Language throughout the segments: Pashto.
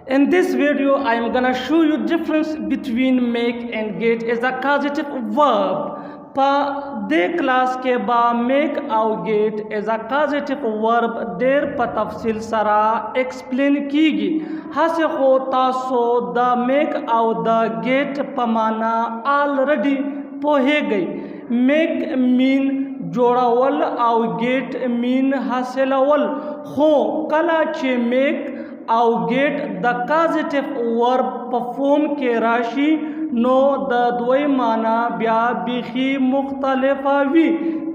In this video, I am gonna show you difference between make and get as a causative verb. Pa de class ke ba make और get as a causative verb देर pa तफसील सरा explain कीगी. हसे हो तासो the make और the get पमाना already पोहे गई. Make mean जोड़ावल और get mean हासिलवल हो कला चे make और get the causative verb perform के राशि नो the द्वय माना ब्या बिखी मुख्तलिफा we.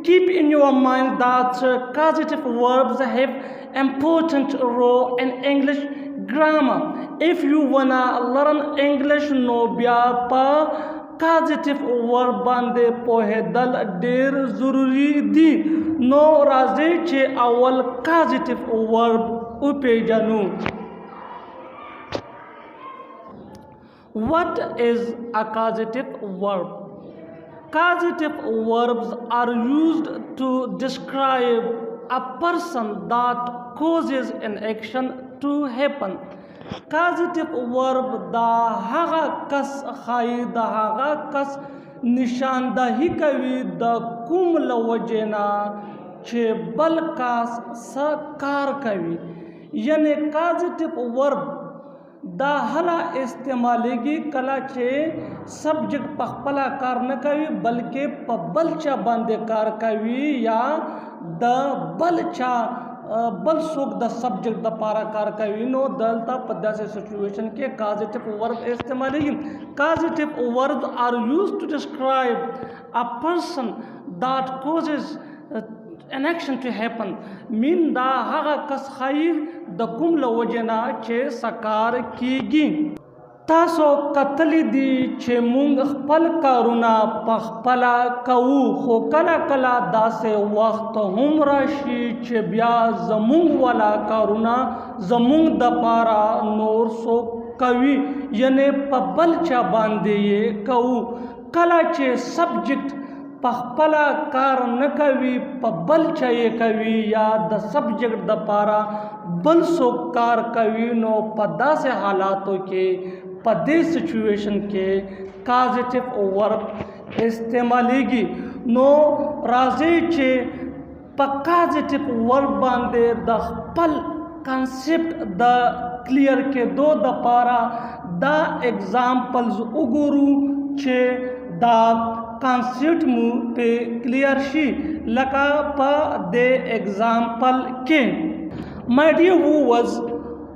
Keep in your mind that causative verbs have important role in English grammar. If you wanna learn English no ब्या pa causative verb bande pohe dal der zururi di no raze che awal causative verb upejanu. What is a causative verb? Causative verbs are used to describe a person that causes an action to happen. Causative verb da haga kas khai da haga kas nishandahi kavi da kum lawajena che bal kas sakar kavi. Yani causative verb da hala इस्तेमालेगी कला चे सब्जेक्ट पखपला कार न कवी बल्कि पबलचा बांधे कार कवी या द बलचा बल सोक द सब्जेक्ट द पारा कार कवी नो दलता पद्दा से सिचुएशन के causative verb इस्तेमालेगी. Causative verbs are used to describe a person that causes an action to happen. Min da haga kas khair da kum lawajena che sakar कीगी. तासो कतली दी चे मुंग खपल कारुना पखपला काऊ खो कला कला दासे वक्त हम राशि चे ब्या जमुंग वाला कारुना जमुंग दपारा नोर सो कवि यने पबल चा बांधे ये काऊ कला चे सब्जेक्ट पखपला कार न कवी पबल चाहिए कवि या द सब्जेक्ट द पारा बल सो कार कवि नो पदा से हालातों के पदे सिचुएशन के causative verb इस्तेमालेगी. नो राजे चे causative verb बांधे द पल concept द क्लियर के दो द पारा द एग्जाम्पल्स उगुरु चे the concept mu pe clear shi laka pa de example ke. My dear viewers,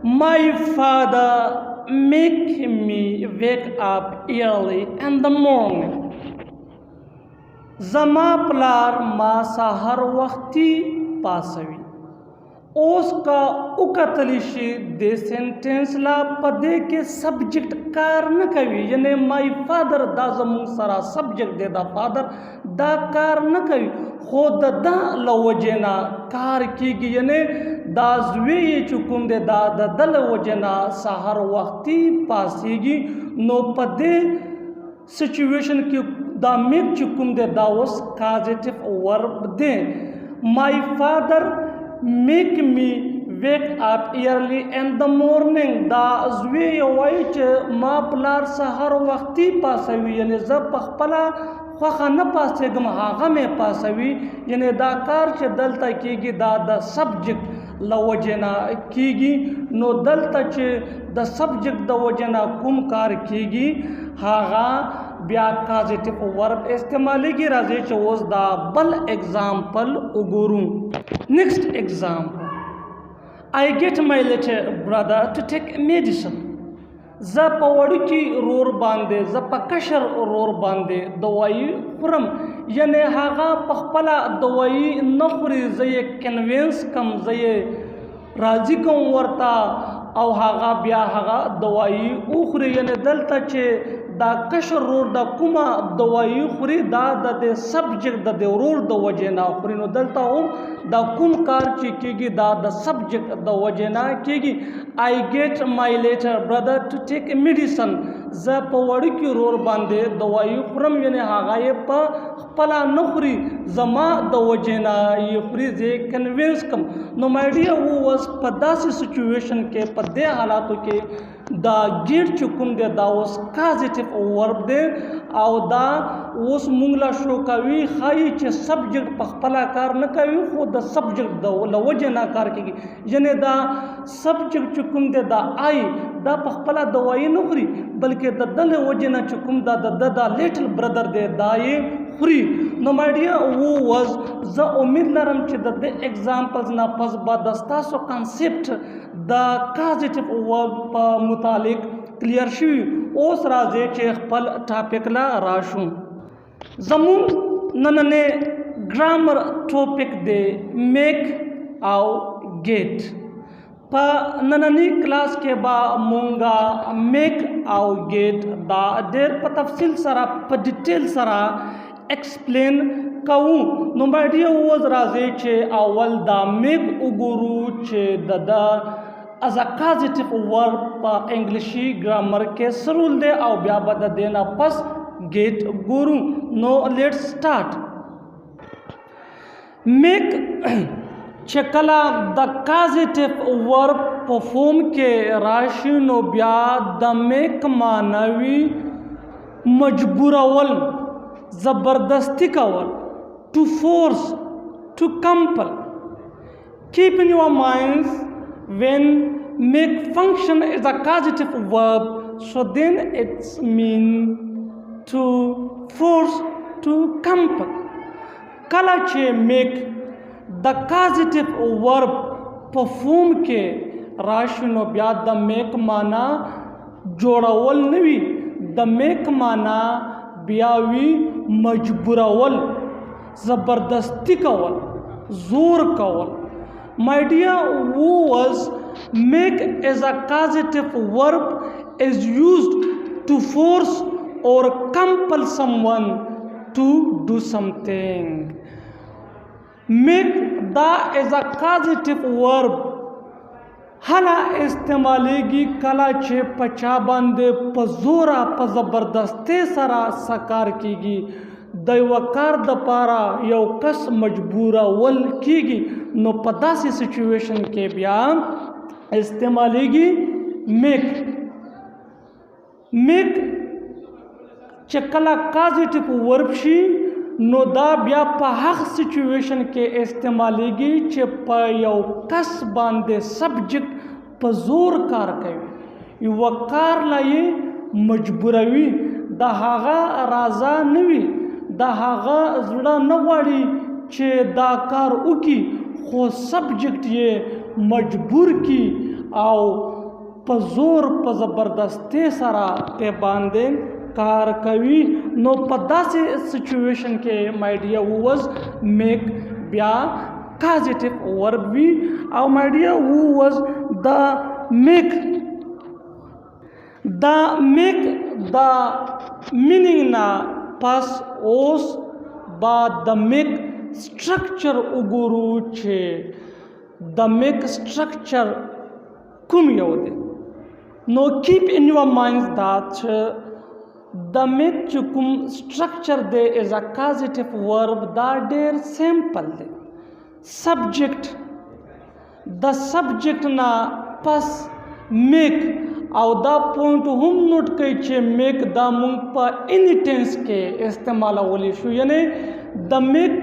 my father make me wake up early in the morning. Zama plar ma sahar waqti pasavi. उसका उकतलिशी दे सेंटेंस ला पदे के subject car न कवी यानी my father दा जमुंग सरा सब्जेक्ट दे दा फादर दा कार न कवी खुद दा लवजना कार कीगी यानी दा ज़्वे चुकुम दे दा दल वजना सहर वक्ती पासीगी नो पदे सिचुएशन की दा मेक चुकुम दे दा उस causative verb they. My father make me wake up early in the morning. Da zwe yawai che ma plar sahar waqti pasawi yani za pakhpala khakha na pasegam haga me pasawi yani da kar che dalta kigi da the subject la wajena kigi no dalta che the subject da wajena kum kar kigi haga bya causative verb istemalegi raze che was da bal example uguru. Next example, I get my little brother to take medicine. Za pawadiki roor bande, za pakashar roor bande, dawai kuram. Yani haga pakhpala dawai nakhuri zaye convince kam zaye razi kam warta au haga bya haga dawai ukhri yani dalta che da kashar roor da kuma dawai khuri da de subject da de roor da wajena khuri no dalta hum da kum kar chi kigi da the subject da wajena kigi. I get my little brother to take medicine. ز په وړوکي رور باندې دوايي خورم یعنی هغه یې په خپله نه خوري زما د وجې نه یې خوري زه یې کنوینس کم. نو مای ډیر ووز په داسې سچویشن کې په دې حالاتو کې دا ګیټ چې کوم دی دا اوس کازیټیو ورب دی او دا اوس مونږ لا شو کوي ښایي چې سبجیکټ په خپله کار نه کوي خو د سبجیکټ د له وجې نه کار کېږي یعنی دا سبجیکټ چې کوم دی دا آی دا په خپله دوايي نه خوري بلکې د ده له وجې نه چې کوم دا د دا لیټل برادر دی دا یې خوري. نو مای ډیر ووز زه امید لرم چې د دې اگزامپلز نه پس به د ستاسو کانسیپټ د کازیټیو ورب په متعلق کلیر شوي. اوس راځئ چې خپل ټاپک لا راشو. زمونږ نننې ګرامر ټاپک دی میک او گیټ. په نننی کلاس کې به مونږه میک او گیټ دا ډېر په تفصیل سره په ډیټیل سره ایکسپلین کوو. نو مای ډیر ووز راځئ چې اول دا میک وګورو چې د از ا کازیټیو ورب په انګلیشي ګرامر کې څه رول دی او بیا به د دې نه پس گیټ ګورو. نو لیټس سٹارټ. میک چې کله د کازیټیو ورب په فورم کې راشي نو بیا د میک معنوي مجبورول زبردستی کول to force to compel. Keep in your minds when make function is a causative verb so then it's mean to force to compel. کله چې make د causative verb په فورم کې راشي نو بیا د make معنا جوړول نه وي د make معنا بیا وی مجبورول زبردستی کول زور کول. My dear viewers, make as a causative verb is used to force or compel someone to do something. Make دا as a causative verb هله استعمالیږي کله چې په چا باندې په زوره په زبردستۍ سره سکار کیږي د یوه کار دپاره یو کس مجبورول کیږي نو په داسې سچویشن کې بیا استعمالیږي میک. میک چې کله کازیټیو ورب شي نو دا بیا په هغه سچویشن کې استعمالیږي چې په یو کس باندې سبجیکټ په زور کار کوي یوه کار لا یې مجبوروي د هغه رضا نه وي د هغه زړه نه غواړي چې دا کار وکړي خو سبجیکټ یې مجبور کی او په زور په زبردستۍ سره پې باندې کار کوي. نو په داسې سچویشن کې مای ډیر ووز میک بیا کازیټیو ورب وي او مای ډیر ووز د میک د مینینګ نه پس اوس با د میک سټرکچر وګورو چې د میک سټرکچر کوم یو دی. نو کیپ ان یور مایندز that د میک چې کوم سټرکچر دی از ا کازیټیو ورب دا ډیر سمپل دی. سبجیکټ د سبجیکټ نه پس میک او دا پوینټ هم نوٹ کړئ چې میک دا مونږ په اینی ټینس کې استعمالولی شو یعنی د میک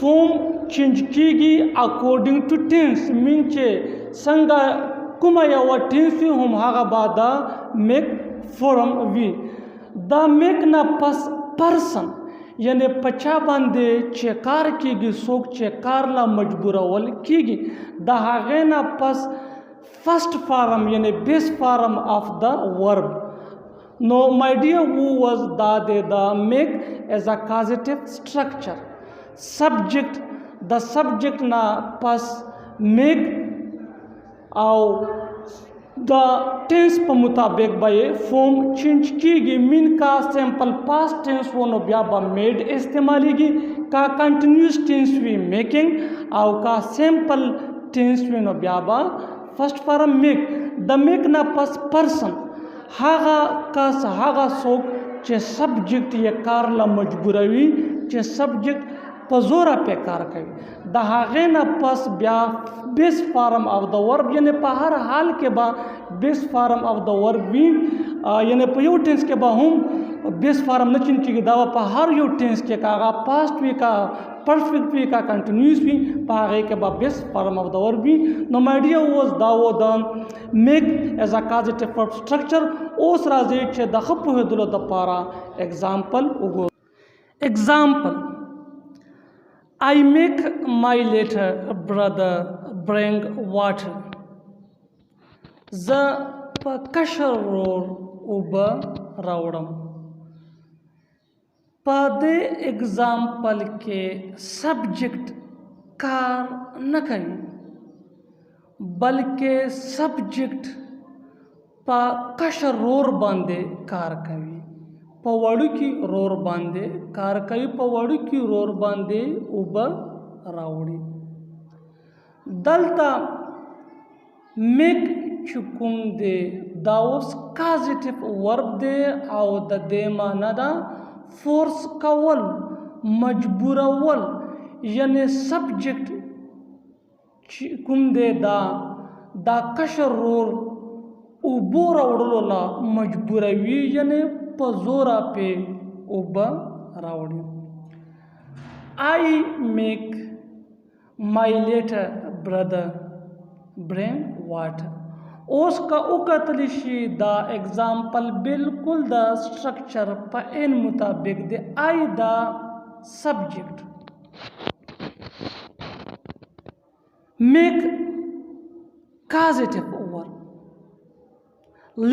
فارم چینج کیږي اکورډینګ ټو ټینس مین چې څنګه کومه یوه ټینس وي هم هغه به د میک فارم وي. دا میک نه پس پرسن یعنی په چا باندې چې کار کیږي څوک چې کار لا مجبورول کیږي د هغې نه پس فرسٹ فارم یعنی بیس فارم آف دا ورب. نو مائی ڈیئر ووورز دا دے دا میک ایز اے کازیٹیو سٹرکچر سبجیکٹ د سبجیکٹ نا پس میک او دا ٹینس په مطابق به فارم چینج کیږي مین کا سمپل پاسٹ ٹینس ونو بیا به میڈ استعمالیږي کا کنټینیوس ٹینس وی میکنگ او کا سمپل ٹینس وی نو بیا به فرسٹ فارم میک د میک نا پس پرسن هغه کس هغه څوک چې سبجیکټ یې کار له مجبوروي چې سبجیکټ په زوره پې کار کوي د هغې نه پس بیا بیس فارم آف د ورب یعنی په هر حال کې به بیس فارم آف د ورب وي یعنی په یو ټینس کې به هم بیس فارم نه چینج کېږي دا به په هر یو ټینس کې که هغه پاسټ وي که پرفیکټ وي که کنټینیوس وي په هغې کې به بیس فارم آف د ورب وي نو مای ډیر اوس دا و د میک ایز ا کازیټیو ورب سټرکچر اوس راځي چې د ښه پوهېدلو دپاره اګزامپل وګورو اګزامپل I make my little brother bring water. زه په کشر ورور اوبه راوړم په دې اګزامپل کې سبجیکټ کار نه کوي بلکې سبجیکټ په کشر ورور باندې کار کوي په وړوکي رور باندې کار کوي په وړوکي رور باندې اوبه راوړي دلته میک چې کوم دی دا اوس کازیټیو ورب دی او د دې معنا ده فورس کول مجبورول یعنی سبجیکټ چې کوم دی دا کشر رور اوبو راوړلو لا مجبوروي یعنی په زوره پې اوبه راوړي I make my little brother bring water اوس که وکتلی شي دا اګزامپل بالکل د سټرکچر په ان مطابق دی I دا سبجیکټ make causative verb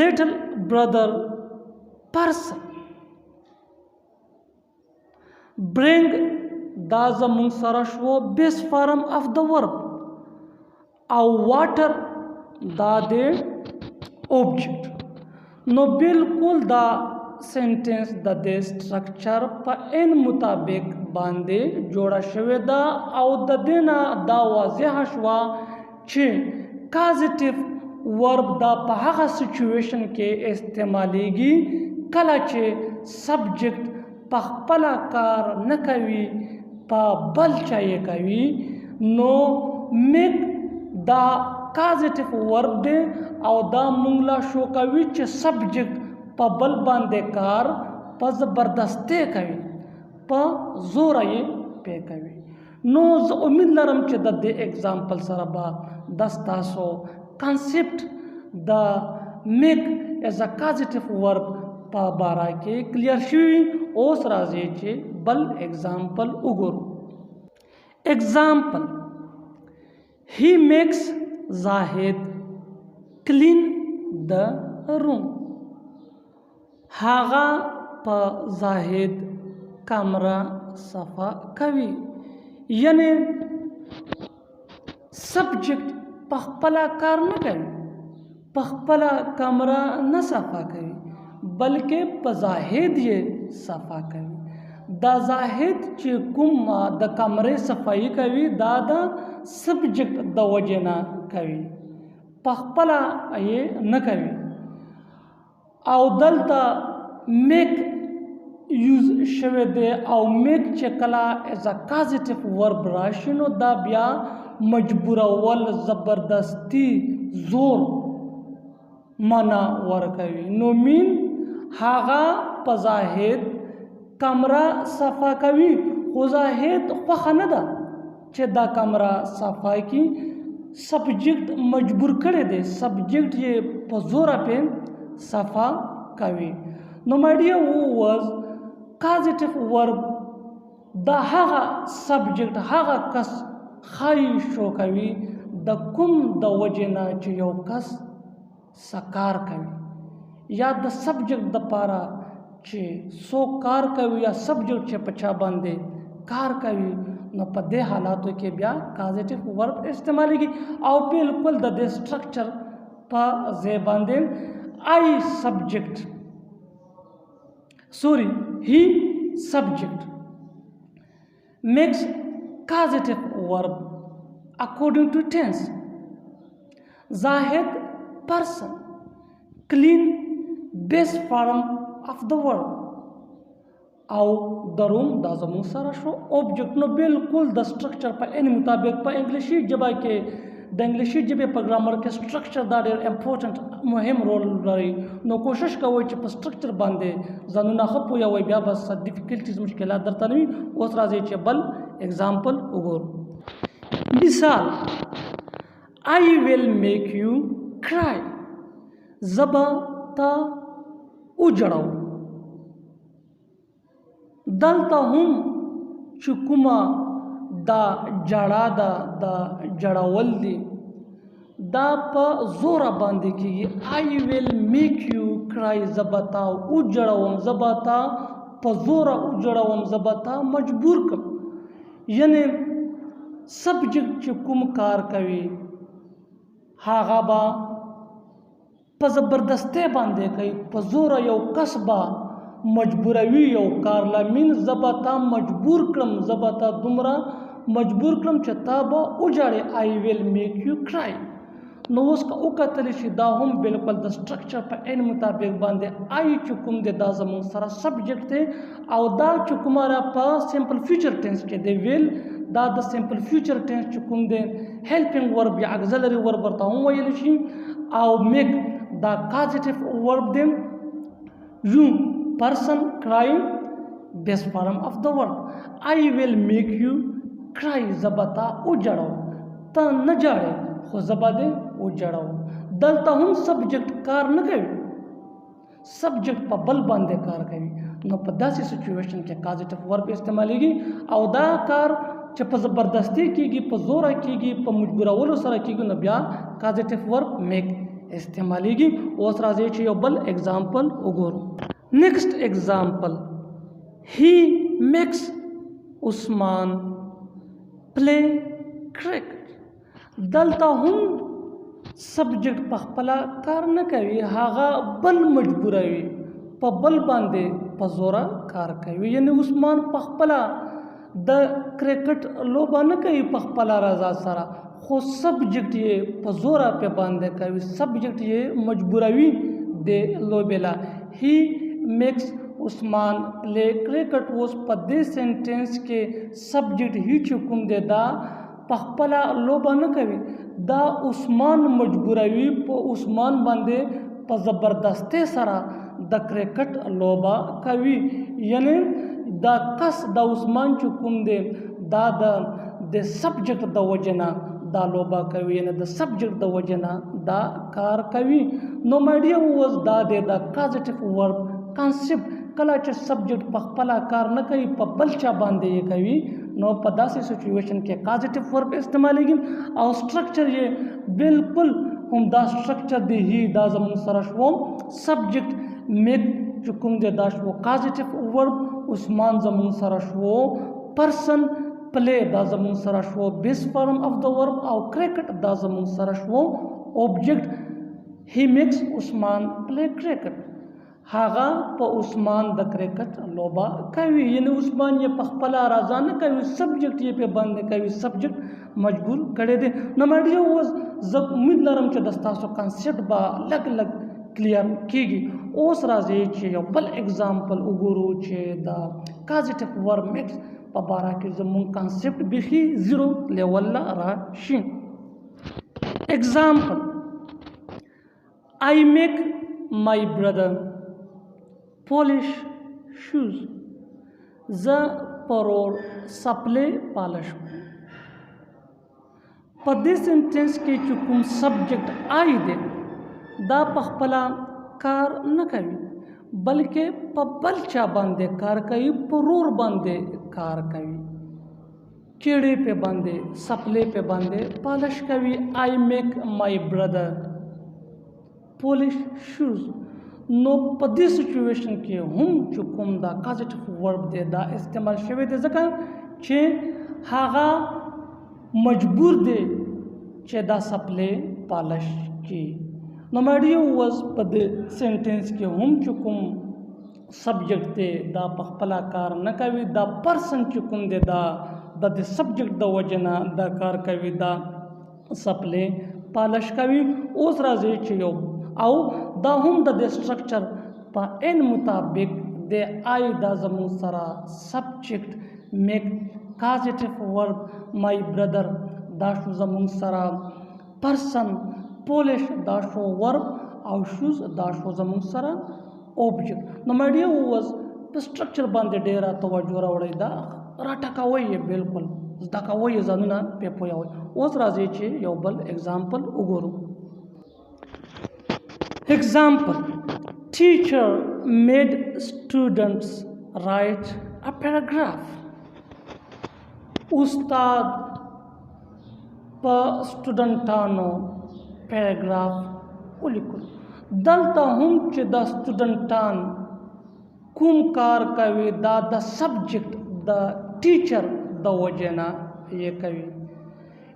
little brother person bring دا زمونږ سره شو بیس فارم آف د ورب او واټر دا دی اوبجیکټ نو بالکل دا سینټنس د دې سټرکچر په ان مطابق باندې جوړه شوې ده او د دې نه دا واضحه شوه چې کازیټیو ورب دا په هغه سچویشن کې استعمالیږي کله چې سبجیکټ په خپله کار نه کوي په بل چا یې کوي نو میک دا کازیټیو ورب دی او دا موږ لا شو کوي چې سبجیکټ په بل باندې کار په زبردستۍ کوي په زوره یې پې کوي نو زه امید لرم چې د دې اګزامپل سره به دا ستاسو کانسیپټ د میک ایز ا کازیټیو ورب په باره کې کلیر شوي اوس راځي چې بل اګزامپل وګورو اګزامپل he makes زاهد clean the room هغه په زاهد کمره صفا کوي یعنی سبجیکټ په خپله کار نه کوي په خپله کمره نه صفا کوي بلکې په زاهد یې صفا کوي دا زاهد چې کوم د کمرې صفایي کوي دا د سبجیکټ د وجې نه کوي په خپله یې نه کوي او دلته میک یوز شوی دی او میک چې کله ایز ا کازیټیو ورب راشي نو دا بیا مجبورول زبردستی زور معنا ورکوي نو مین هغه په زاهد کمره صفا کوي خو زاهد خوښه نه ده چې دا کمره صفا کړي سبجیکټ مجبور کړی دی سبجیکټ یې په زوره پې صفا کوي نو مای ډیر واز کازیټیو ورب دا هغه سبجیکټ هغه کس ښایي شو کوي د کوم د وجې نه چې یو کس څه کار کوي یا د سبجیکټ دپاره چې څوک کار کوي یا سبجیکټ چې په چا باندې کار کوي نو په دې حالاتو کې بیا کازیټیو ورب استعمالیږي او بالکل د دې سټرکچر په ځای باندې I subject he subject makes causative verb according to tense Zahid person clean best form of the verb. او the room دا زمون سره شو object نو بالکل د structure په ان مطابق په انګلیشي ژبه کې د انګلیشي ژبې په ګرامر کې structure دا ډېر امپورټنت مهم رول لري نو کوشش کوئ چې په structure باندې ځانونه ښه پوهوئ بیا به څه ډیفیکلټیز مشکلات درته نه وي. اوس راځئ چې بل اگزامپل وګورو. مثال I will make you cry. زبا تا وجړو. دلته هم چې کومه دا جړا ده دا جړول دي دا په زوره باندې کېږي. I will make you cry زبا تا وجړوم زبا تا په زوره وجړوم زبا تا مجبور کړم. یعنی سبجیکټ چې کوم کار کوي هغه به په زبردستۍ باندې کوي په زوره یو کس به مجبوروي یو کار لامین زبا تا مجبور کړم زبا تا دومره مجبور کړم چې تا به وجاړې. I will make you cry. نو اوس که وکتلی شي دا هم بالکل د سټرکچر په عین مطابق باندې آی چې کوم دی دا زموږ سره سبجیکټ دی او دا چې کومه را په سمپل فیوچر ټینس کې دی ویل دا د سمپل فیوچر ټینس چې کوم دی هیلپینګ ورب یا اګزلري ورب ورته هم ویلی شي او میک دا کازیټیو ورب دی. یو person crying best form of the verb. I will make you cry زبتا وجړو ته نه جاړې خو زبا دې وجړو. دلته هم سبجیکټ کار نه کوي سبجیکټ په بل باندې کار کوي نو په داسې سچویشن کې کازیټیو ورب استعمالیږي او دا کار چې په زبردستی کېږي په زوره کېږي په مجبورولو سره کېږي نو بیا کازیټیو ورب میک استعمالیږي. اوس راځي چې یو بل اگزامپل وګورو. Next example, he makes Usman play cricket. دلته هم سبجیکټ په خپله کار نه کوي هغه بل مجبوروي په بل باندې په زوره کار کوي. یعنی عثمان په خپله د کرکټ لوبه نه کوي په خپله رضا سره خو سبجیکټ یې په زوره په باندې کوي سبجیکټ یې مجبوروي د لوبې لا. he makes عثمان play cricket. اوس په دې سینټینس کې سبجیکټ هی چې کوم دی دا په خپله لوبه نه کوي دا عثمان مجبوروي په عثمان باندې په زبردستۍ سره د کرکټ لوبه کوي. یعنی دا کس د عثمان چې کوم دی دا د سبجیکټ د وجې نه دا لوبه کوي یعنی د سبجیکټ د وجې نه دا کار کوي. نو مای ډیر وز دا دی د کازیټیو ورب کانسیپټ کله چې سبجیکټ په خپله کار نه کوي په بل چا باندې یې کوي نو په داسې سچویشن کې کازیټیو ورب استعمالیږي او سټرکچر یې بالکل همدا سټرکچر دی. هی دا زموږ سره شو سبجیکټ میک چې کوم دی دا شو کازیټیو ورب. عثمان زموږ سره شو پرسن پلی دا زموږ سره شو بیس فارم اف د ورب او کرکټ دا زموږ سره شو اوبجیکټ. هی میکس عثمان پلی کرکټ هغه په عثمان د کرکټ لوبه کوي یعنی عثمان یې په خپله رضا نه کوي سبجیکټ یې په باندې کوي سبجیکټ مجبور کړی دی. نو مای ډیر وز زه امید لرم چې د ستاسو کانسیپټ به لږ لږ کلیر کېږي. اوس راځئ چې یو بل اگزامپل وګورو چې د کازیټیو ورب میکس په باره کې زموږ کانسیپټ بیخي زیرو لیول له راشي. اگزامپل I make my brother polish shoes. زه پرور سپلې پالش کوم. په دې سنټینس کې چې کوم سبجیکټ آی دی دا په خپله کار نه کوي بلکې په بل چا باندې کار کوي پرور باندې کار کوي کیړې په باندې سپلې په باندې پالش کوي. I make my brother polish shoes. نو په دې سچویشن کې هم چې کوم دا کازیټیو ورب دی دا استعمال شوی دی ځکه چې هغه مجبور دی چې دا سپلې پالش کړي. نو مای ډیر وز په دې سینټینس کې هم چې کوم سبجیکټ دی دا په خپله کار نه کوي دا پرسن چې کوم دی دا د سبجیکټ د وجې نه دا کار کوي دا سپلې پالش کوي. اوس راځي چې یو او دا هم د سټرکچر pa en mutabik de I da zamung sara subject make causative verb my brother da shu zamung sara person Polish da shu verb au shoes da shu zamung sara object. No my dear was the structure bande dera tawajjura wadai da ratakawai bilkul zdakawai zanuna pepoyawai os razi che yobal example ugoru. Example: teacher made students write a paragraph. Ustad pa studentano paragraph ulikul. Dalta hum che da studentan kum kar kavi da the subject the teacher the wajena ye kavi.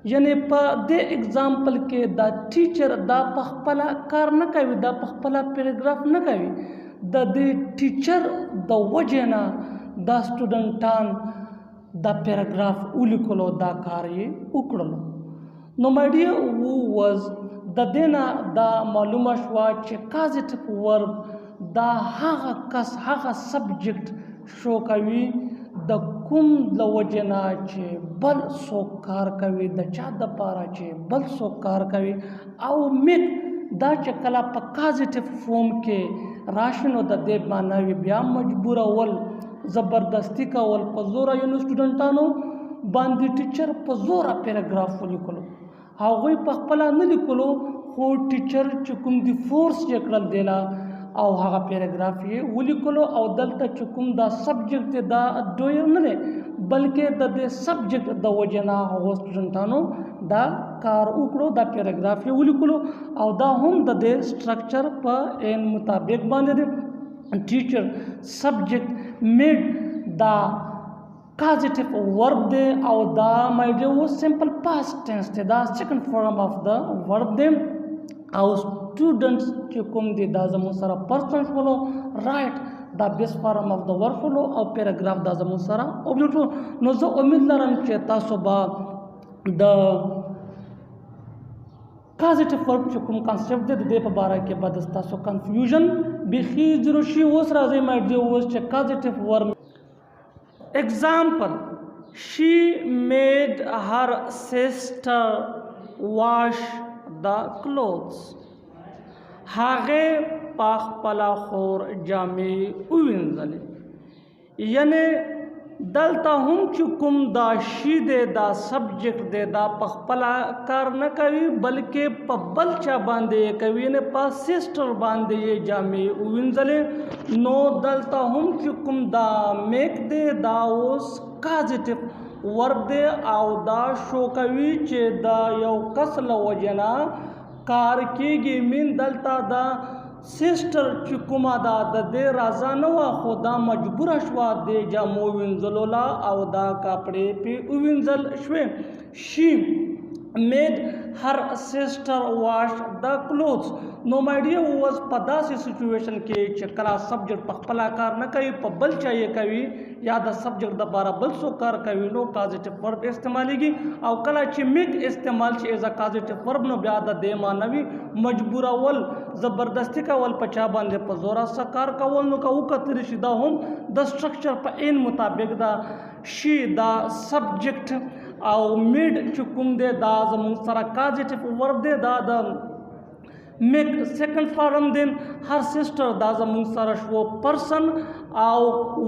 यानी पा दे एग्जाम्पल के the teacher the पखपला कार न कवि द पखपला पैराग्राफ न कवि the they teacher the वजना द स्टूडेंटान द पैराग्राफ उलिकलो द कार्य उकड़लो. नो माय डियर वो वाज द देना द मालूम शवा चे causative verb द हागा कस हागा सब्जेक्ट शो कवि द कुम द वजना चे बल सो कार कवि द चा द पारा चे बल सो कार कवि au मिक द चे कला प causative form के राशनो द दे मानवी ब्या मजबूर वल जबरदस्ती का वल पजोरा यूनु स्टूडेंटानो बांदी टीचर पजोरा पैराग्राफ लिखलो हागोई पखपला न लिखलो हो टीचर चुकुम दी फोर्स जकड़ल देला او هغه پیراګراف یې ولیکلو او دلته چې کوم دا سبجیکټ دا دوی نه دی بلکې د دې سبجیکټ د وجنا هغه سټوډنټانو دا کار وکړو دا پیراګراف یې ولیکلو او دا هم د دې سټرکچر په ان مطابق باندې دی ټیچر سبجیکټ میډ دا causative verb دی او دا مای ډیر و سمپل past tense دی دا سیکنډ فارم اف د verb دی او students چې کوم دي دا زمون سره پرسن شولو رائټ دا بیس فارم اف د ورب شولو او پیراګراف دا زمون سره اوبجیکټ نو زه امید لرم چې تاسو به د causative verb چې کوم کانسپټ دی د دې په باره کې به تاسو کنفیوژن بخي زیرو شي اوس راځي مای ډیر اوس چې causative verb. Example: she made her sister wash the clothes. هغه پاخ پلا خور جامع وینځلې یعنی دلته هم چې کوم دا شی دی دا سبجیکټ دی دا پخپلا کار نه کوي بلکې په بل چا باندې کوي نه په سیسټر باندې جامع وینځلې نو دلته هم چې کوم دا میک دی دا اوس causative verb دی او دا شو کوي چې دا یو کس له وجنا کار کېږي من دلته دا سیسټر چې کومه دا د دې رازه نه وه خو دا مجبوره شوه د جامو وینځلو لا او دا کپړې پې ووینځل شوې. شي میډ هر سیسټر واش د کلوتھس. نو مای ډیر واز په داسې سچویشن کې چې کله سبجیکټ په خپله کار نه کوي په بل چا یې کوي یا د سبجیکټ دپاره بل څوک کار کوي نو کازیټیو ورب استعمالیږي او کله چې میک استعمال شي ایز ا کازیټیو ورب نو بیا د دې معنوي مجبورول زبردستی کول په چا باندې په زوره سره کار کول نو که وکتلی شي دا هم د سټرکچر په عین مطابق دا شي دا سبجیکټ او میډ چې کوم دی دا زموږ سره کازیټیو ورب دی دا د میک سیکنډ فارم دی. هر سیسټر دا زموږ سره شو پرسن او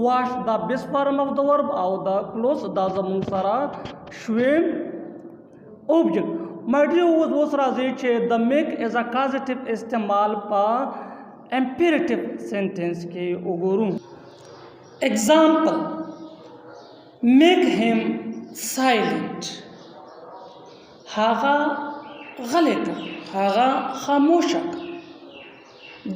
واش دا بیس فارم اف د ورب او دا کلوز دا زموږ سره شوې اوبجیکټ. مایډری اوس راځي چې د میک ایز ا کازیټیو استعمال په امپیریټیو سینټنس کې وګورو. ایگزامپل: میک هیم سایلنٹ. هغه غلی کړه هغه خاموشه کړه.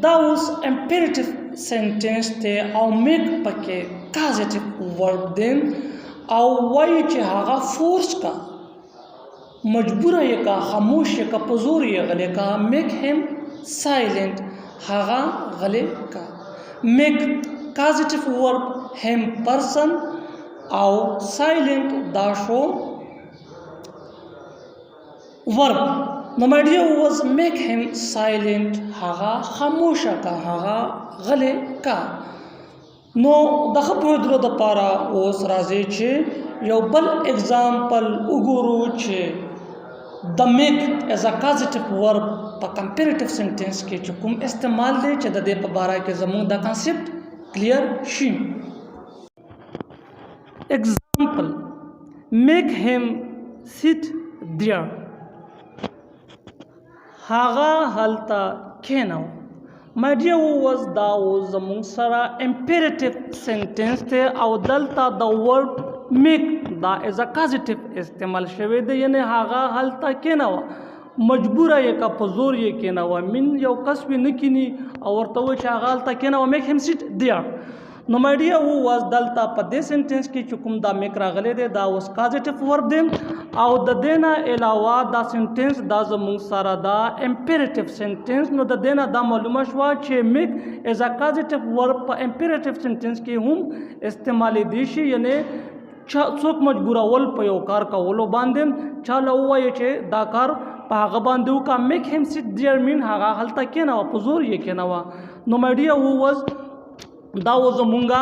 دا اوس امپیریټیو سینټنس دی او میک پکې کازیټیو ورب دی او وایي چې هغه فورس کا مجبوره یې کا خاموش یې کا په زور یې غلی کا. میک هیم سایلنٹ هغه غلی کا. میک کازیټیو ورب هیم پرسن او سایلنٹ دا شو ورب. نو my dear was make him silent هغه خاموشه کا هغه غلی کا. نو د خپلو د پاره اوس راځي چې یو بل اگزامپل وګورو چې د میک as a causative verb په comparative sentence کې چې کوم استعمال دی چې د دې په باره کې زموږ دا کانسپټ کلیر شي. Example: make him sit there. هغه هلته کېناو. My dear was دا زموږ سره imperative sentence دی او دلته د word make دا as a causative استعمال شوی دی، یعنی هغه هلته کېناوه، مجبوره یې که په زور یې کېناوه. من یو کس وي نه کیني او ورته وایي چې هغه هلته کېناوه make him sit there. نو my dear was دلته په دې سنټنس کې چې کوم دا میک راغلی دی دا اوس کازیټیو ورب دی او د دې نه علاوه دا سنټنس دا زموږ سره دا امپیریټیو سنټنس. نو د دې نه دا معلومه شوه چې میک ایز ا کازیټیو ورب په امپیریټیو سنټنس کې هم استعمالیدی شي، یعنی څوک مجبورول په یو کار کولو باندې چاله ووایي چې دا کار په هغه باندې وکړه. میک هیم سیټ ډیر مین هغه هلته کېنوه، په زور یې کېنوه. نو my dear was دا و زمونږه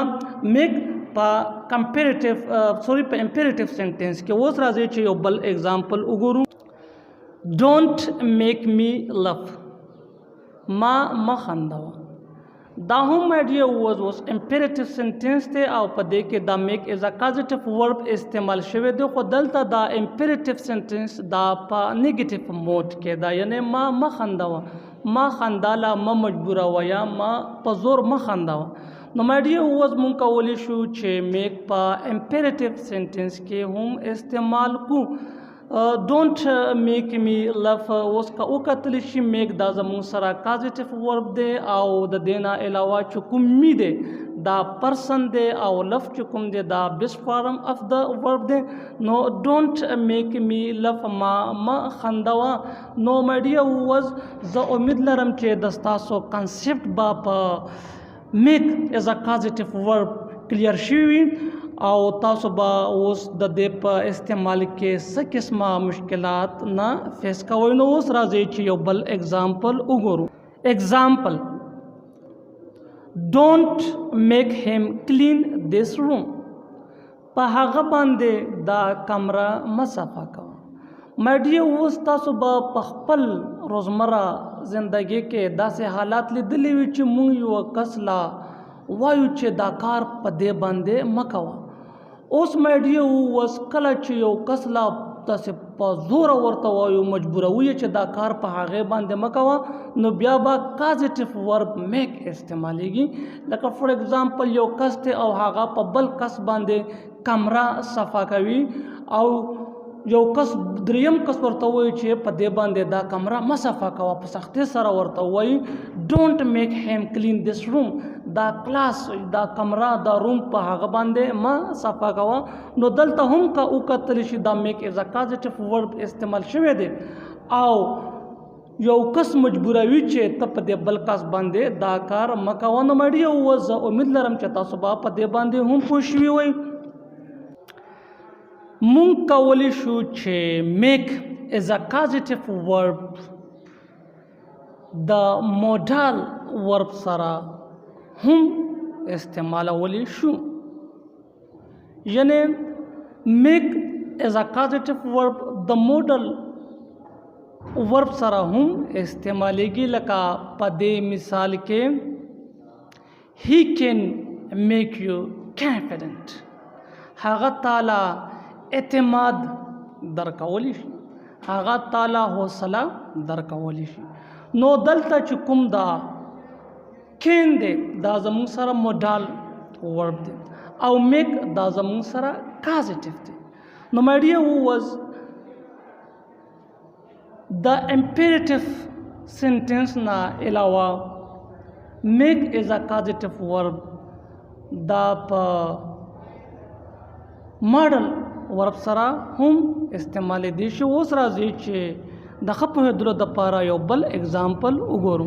میک په کمپیریټیو په امپیریټیو سنټنس کې. اوس راځي چې یو بل اگزامپل وګورو. ډونټ میک می لف، ما مه خندوه. دا هم my dear was اوس امپیریټیو سنټنس دی او په دې کې دا میک ایز ا کازیټیو ورب استعمال شوی دی، خو دلته دا امپیریټیو سنټنس دا په نیګیټیو موډ کې دا، یعنی ما مه خندوه، ما خنداله مه مجبوروه یا ما په زور مه خندوه. نو my dear was مونږ کولی شو چې میک په امپیریټیو سنټنس کې هم استعمال کو. ډونټ میک می لف اوس که وکتلی شي میک دا زموږ سره کازیټیو ورب دی او د دې نه علاوه چې کوم می دی دا پرسن دی او لف چې کوم دی دا بیس فارم اف د ورب دی. نو ډونټ میک می لف ما خندوه. نو my dear was زه امید لرم چې د ستاسو کانسپټ به په میک ایز ا کازیټیو ورب کلیر شوي او تاسو به اوس د دې په استعمال کې څه قسمه مشکلات نه فیس کوئ. نو اوس راځئ چې یو بل اگزامپل وګورو. اگزامپل: ډونټ میک هیم کلین دیس روم، په هغه باندې دا کمره مه صفا کوه. my dear اوس تاسو به په خپل روزمره زندگی کې داسې حالات لیدلی وي چې مونږ یو کس لا وایو چې دا کار په دې باندې مه کوه. اوس my dear اوس کله چې یو کس لا داسې په زوره ورته وایو مجبوروي چې دا کار په هغې باندې مه کوه، نو بیا به کازیټیو ورب میک استعمالیږي. لکه فور ایگزامپل یو کس دی او هغه په بل کس باندې کمره صفا کوي او یو کس دریم کس ورته وایي چې په دې باندې دا کمره مه صفا کوه، په سختۍ سره ورته وایي ډونټ میک هیم کلین دیس روم، دا کلاس دا کمره دا روم په هغه باندې مه صفا کوه. نو دلته هم که وکتلی شي دا میک ایز ا کازیټیو ورب استعمال شوی دی او یو کس مجبوروي چې ته په دې بل کس باندې دا کار مه کوه. نو my dear زه امید لرم چې تاسو به په دې باندې هم پوه شوي وئ. مونږ کولی شو چې میک ایز ا کازیټیو ورب د موډال ورب سره هم استعمالولی شو، یعنی میک ایز ا کازیټیو ورب د موډل ورب سره هم استعمالیږي. لکه په دې مثال کې he can make you confident، هغه تعالی اعتماد درکولی شي، هغه تعالی حوصله درکولی شي. نو دلته چې کوم دا کین دی دا زموږ سره موډال ورب دی او میک دا زموږ سره کازیټیو دی. نو my dear was د امپیریټیو سنټنس نه علاوه میک ایز ا کازیټیو ورب دا په ماډل ورب سره هم استعمالیدی شي. اوس راځي چې د ښه پوهېدلو دپاره یو بل اگزامپل وګورو.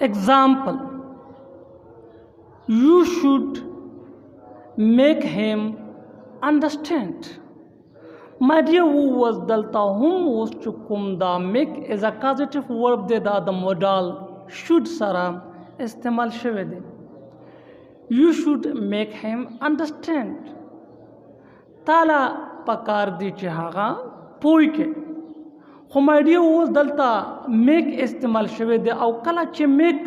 اگزامپل: you should make him understand، My dear was delta whom was chukum da make is a causative verb de da the modal should sara istemal shevede. You should make him understand. Tala pakar di chahaga poike. خو my dear was delta make istemal shevede au kala che make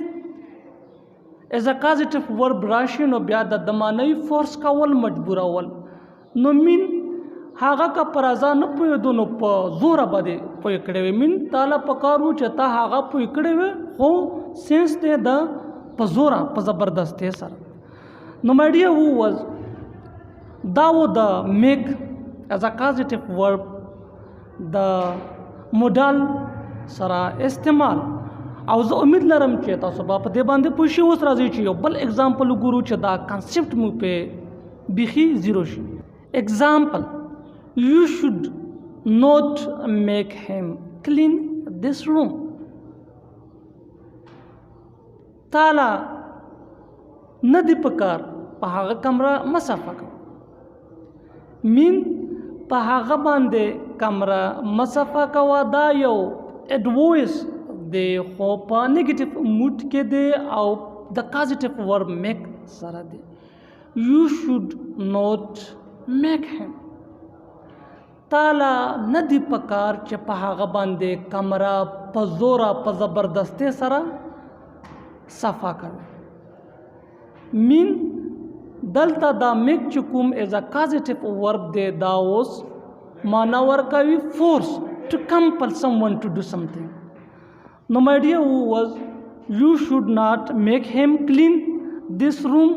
is a causative verb rashi no bia da damanai force kawal majburawl no min هاغه کا پرازا نه پوی دونو په زور باندې پوی کړي وي من تعالی پکارو چې تا هاغه پوی کړي وي خو سنس ته د په زور په زبردست سره نو ماډیا هو واز داو د میک as a causative verb د مودال سره استعمال او زه امید لرم چې تاسو په دې باندې پوه شئ اوس راځي چې یو بل اگزامپل وګورو چې دا کانسپټ مو په بيخي زیرو شي اگزامپل You should not make him clean this room. Tala ندی پکار په هغه کمره مصفه کو مين په هغه باندې کمره مصفه کوا دا یو اډوایس دی خو په نیگیټیو موډ کې دی او د کازیټیو ورب میک سره دی You should not make him تالا ندی پکار چې په هغه باندې کمره په زورا په زبردستی سره صفا کوي مين دلته دا میک چې کوم از ا کازیټیو ورب دی دا اوس معنا ورکوي فورس ټو کمپل someone to do something نو my dear was you should not make him clean this room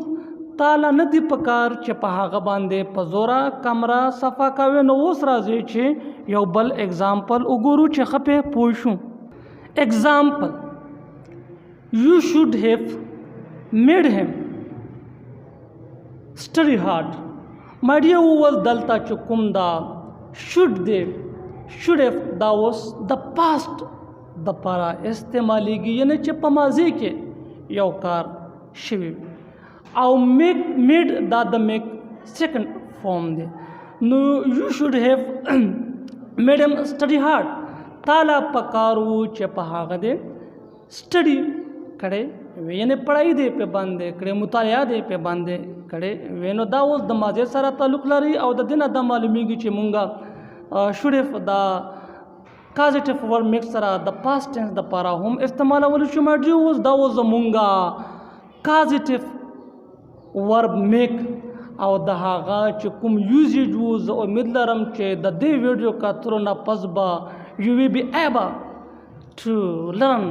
تالا ندی پکار چې په هغه باندې په زورا کمره صفا کوي نو اوس راځي چې یو بل اگزامپل وګورو چې خپه پوه شو اگزامپل You should have made him study hard My dear was دلته چې کوم دا should دی should have دا اوس د past د پاره استعمالیږي یعنی چې په ماضي کې یو کار شوی او made دا د make second form دی نو you should have made him study hard تالا پکارو چې په هغه دی study کړي یعنی پڑھائی دی په باندې کړي مطالعه دی په باندې کړي وینو دا اوس د ماضي سره تعلق لري او د دینه د معلومیږي چې مونږه should have دا causative verb mix سره د past tense د پاره هم استعمالول شو ماډي اوس دا اوس مونږه causative ورب میک او د هغه چې کوم یوزیج وز امید لرم چې د دې ویډیو کاترو نه پس به you will be able to learn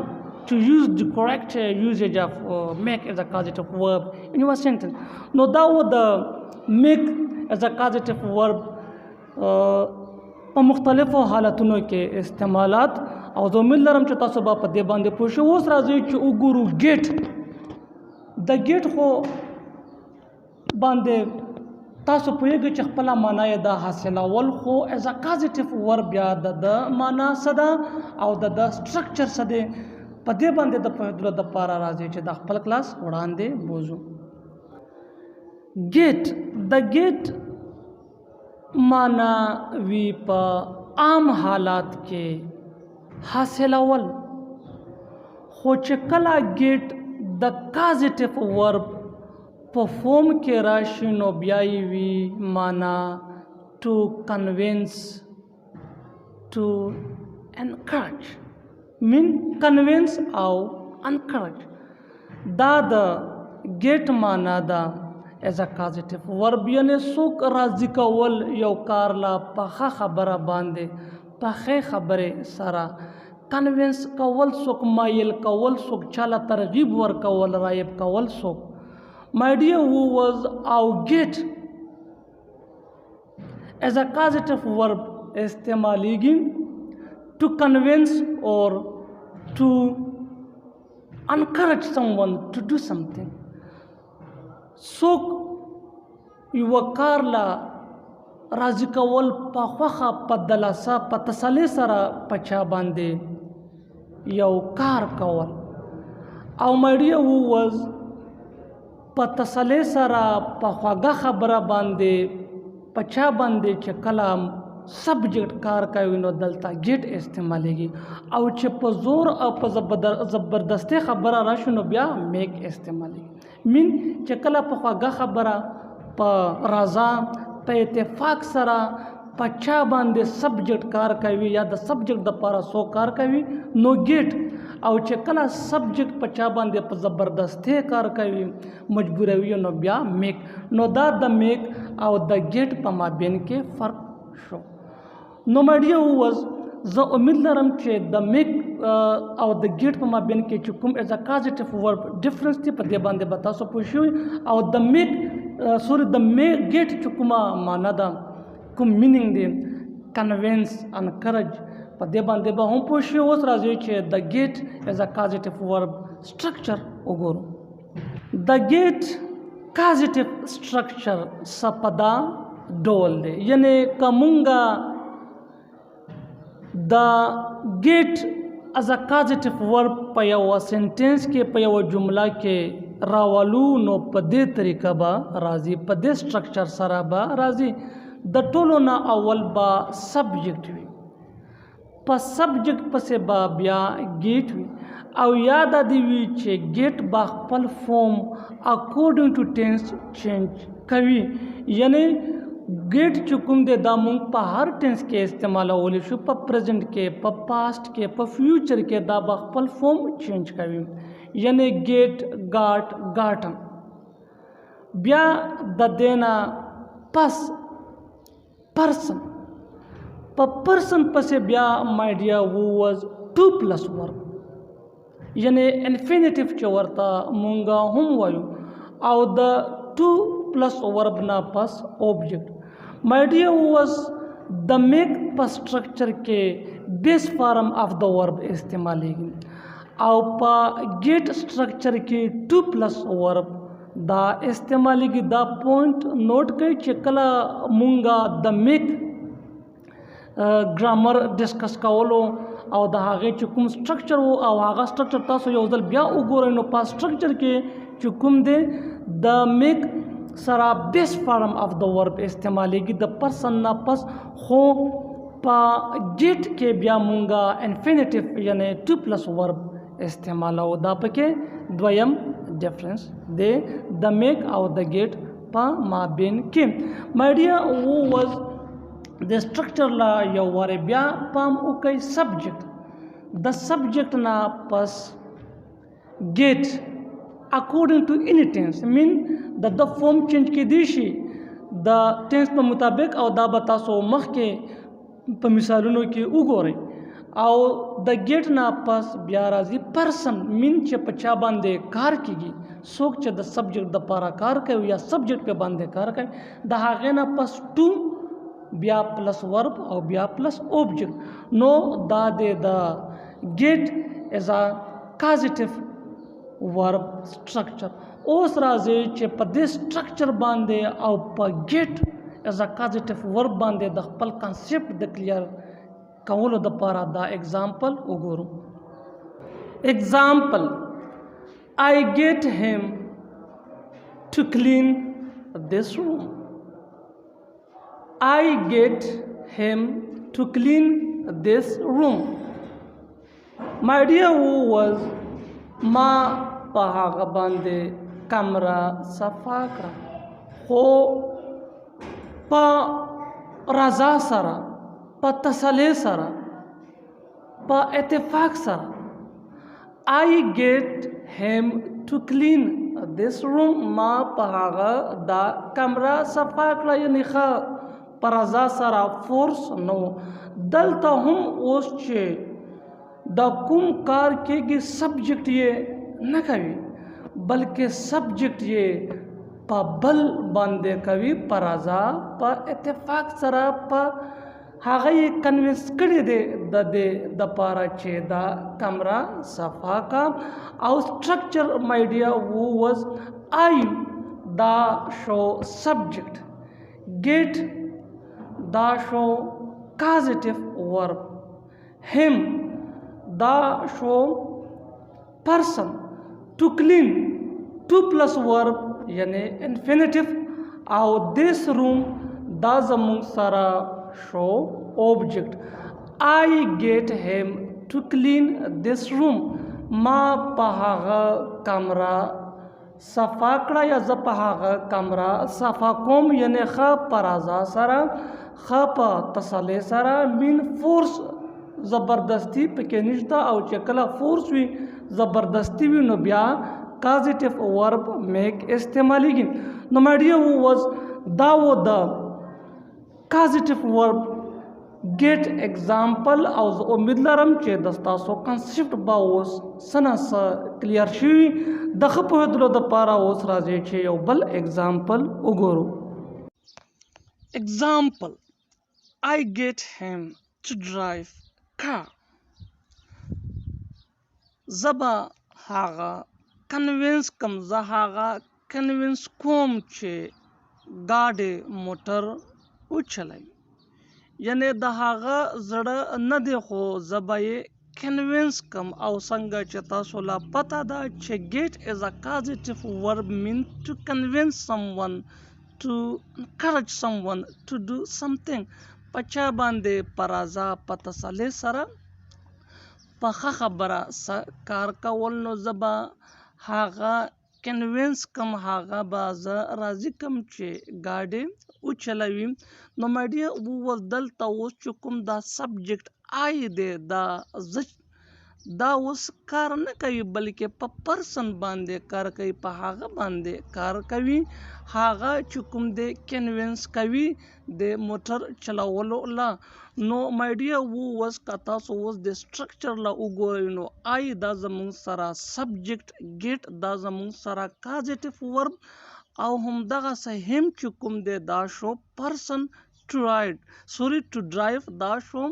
to use the correct usage of make as a causative verb in your sentence نو دا و د make as a causative verb په مختلفو حالتونو کې استعمالات او زه امید لرم چې تاسو به په دې باندې پوه شئ اوس راځئ چې وګورو ګیټ د ګیټ خو باندې تاسو پوهیږئ چې خپله معنا یې د حاصلول خو از ا کازیټیو ورب یا د معنا څه ده او د سټرکچر څه دی په دې باندې د پوهېدلو دپاره راځي چې دا خپل کلاس وړاندې بوځو ګیټ د ګیټ معنا وی په عام حالات کې حاصلول خو چې کله ګیټ د کازیټیو ورب په فوم کې راشي نو بیا یې وي معنا ټو کنوینس ټو انکرج مین کنوینس او انکرج دا د ګیټ معنا ده ایز ا کازیټیو ورب یعنی څوک راضي کول یو کار لا پخه خبره باندې پخه خبره سره کنوینس کول څوک مایل کول څوک چاله ترغیب ورکول رایب کول څوک My dear who was our get as a causative verb استعمالیږي to convince or to encourage someone to do something څوک یو کار لا راضي کول په خوخه په دلاسه په تسلی سره پچا باندې یو کار کول او my dear who was په تسلی سره په خواږه خبره باندې په چا باندې چې کله سبجیکٹ کار کوي نو دلته گیټ استعمالیږي او چې په زور او په زبردستۍ خبره راشي نو بیا میک استعمالیږي مین چې کله په خواږه خبره په رضا په اتفاق سره په چا باندې سبجیکٹ کار کوي یا د سبجیکٹ دپاره څوک کار کوي نو گیټ او چې کله سبجیکٹ په چا باندې په زبردستۍ کار کوي مجبوروي نو بیا میک نو دا د میک او د گیټ په مابین کې فرق شو نو my dear viewers زه امید لرم چې د میک او د گیټ په مابین کې چې کوم از ا کازیټیو ورب ډیفرنس دی په دې باندې به تاسو پوه شئ او د میک د میک گیټ چې کومه معنا ده کوم مینینګ دی کنوینس انکرج په دې باندې به هم پوه شئ اوس راځئ چې د گیټ از ا کازیټیو ورب سټرکچر وګورو د گیټ کازیټیو سټرکچر سپدا ډول دی یعنی کومنګا د گیټ از ا کازیټیو ورب په یو سنټنس کې په یو جمله کې راولو نو په دې طریقه به راځي په دې سټرکچر سره به راځي د ټولو نه اول به سبجیکټ وي په سبجیکټ پسې به بیا گیټ وي او یاد دی وی چې گیټ با خپل فارم اکورډینګ ټو ټینس چینج کوي یعنی گیټ چې کوم دی دا مونږ په هر ټینس کې استعمالولی شو په پریزنټ کې په پاسټ کې په فیوچر کې دا به خپل فارم چینج کوي یعنی گیټ گاټ گاټن بیا د دینا پس پرسن په پرسن پسې بیا my dear viewers 2+ ورب یعنی انفینیټیو چې ورته مونږ هم وایو او د 2+ ورب نه پس اوبجیکټ my dear viewers د میک په سټرکچر کې بیس فارم اف د ورب استعمالیږي او په گیټ سټرکچر کې 2+ ورب دا استعمالیږي دا پوینټ نوٹ کړئ چې کله مونږه د میک ګرامر ډسکس کولو او د هغې چې کوم سټرکچر وو او هغه سټرکچر تاسو یو ځل بیا وګورئ نو په سټرکچر کې چې کوم دی د میک سره بیس فارم اف د ورب استعمالیږي د پرسن نه پس خو په گیټ کې بیا مونږه انفینیټیو یعنی 2+ ورب استعمالو دا پکې دویم ډیفرنس دی د میک او د گیټ په مابین کې my dear viewers د سټرکچر لا یو واره بیا پام وکړئ سبجیکټ د سبجیکټ نه پس گیټ اکورډینګ ټو اینی ټینس مین د فارم چینج کېدی شي د ټینس په مطابق او دا به تاسو مخکې په مثالونو کې وګورئ او د گیټ نه پس بیا راځي پرسن مین چې په چا باندې کار کیږي څوک چې د سبجیکټ د پاره کار کوي یا سبجیکټ په باندې کار کوي د هغې نه پس 2 بیا پلس ورب او بیا پلس اوبجیکټ نو دا دی د گیټ از ا کازیټیو ورب سټرکچر اوس راځي چې په دې سټرکچر باندې او په گیټ از ا کازیټیو ورب باندې د خپل کانسیپټ د کلیر کولو د پاره دا اگزامپل وګورو اگزامپل I get him to clean this room I get him to clean this room my dear viewers ما په هغه باندې کمره صفا کړه خو په رضا سره په تسلی سره په اتفاق سره I get him to clean this room ما په هغه دا کمره صفا کړه یعنی ښه په رضا سره فورس نو دلته هم اوس چې دا کوم کار کېږي سبجیکټ یې نه کوي بلکې سبجیکټ یې په بل باندې کوي په رضا په اتفاق سره په هغه یې کنوینس کړی دی د دې دپاره چې دا کمره صفا کا او سټرکچر my dear viewers I دا شو سبجیکټ get دا شو کازیټیو ورب him دا شو پرسن to clean 2+ ورب یعنی انفینیټیو او this room دا زمونږ سره show object. I get him to clean this room. ما په هغه کمره صفا کړه یا زه په هغه کمره صفا کوم، یعنی ښه په رضا سره، ښه په تسلۍ سره. مین فورس زبردستی پکې نشته، او چې کله فورس وي زبردستی وي نو بیا causative verb make استعمالیږي. نو my dear was دا و د causative verb get example، او زه امید لرم چې د ستاسو کنسپټ به اوس څه نه څه کلیر شوي. د ښه پوهېدلو دپاره اوس راځئ چې یو بل اگزامپل وګورو. example I get him to drive car. زه به هغه کنوینس کم، زه هغه کنوینس کوم چې ګاډی موټر وچلوي، یعنی د هغه زړه نه دی خو زه به یې کنوینس کم. او څنګه چې تاسو لا پته ده چې get is a causative verb mean to convince someone, to encourage someone to do something. په چا باندې په رضا په تسلۍ سره په ښه خبره څه کار کول. نو زه به هغه کنوینس کم، هغه به زه راضي کم چې ګاډی وچلوي. نو my dear وویل دلته اوس چې کوم دا سبجیکټ آی دی دا اوس کار نه کوي بلکې په پرسن باندې کار کوي، په هغه باندې کار کوي، هغه چې کوم دی کنوینس کوي د موټر چلولو لا. نو my dear ووس که تاسو اوس د سټرکچر لا وګورئ نو آی دا زموږ سره سبجیکټ، ګیټ دا زموږ سره causative verb، او همدغسې هم چې کوم دی دا شو پرسن to drive دا شو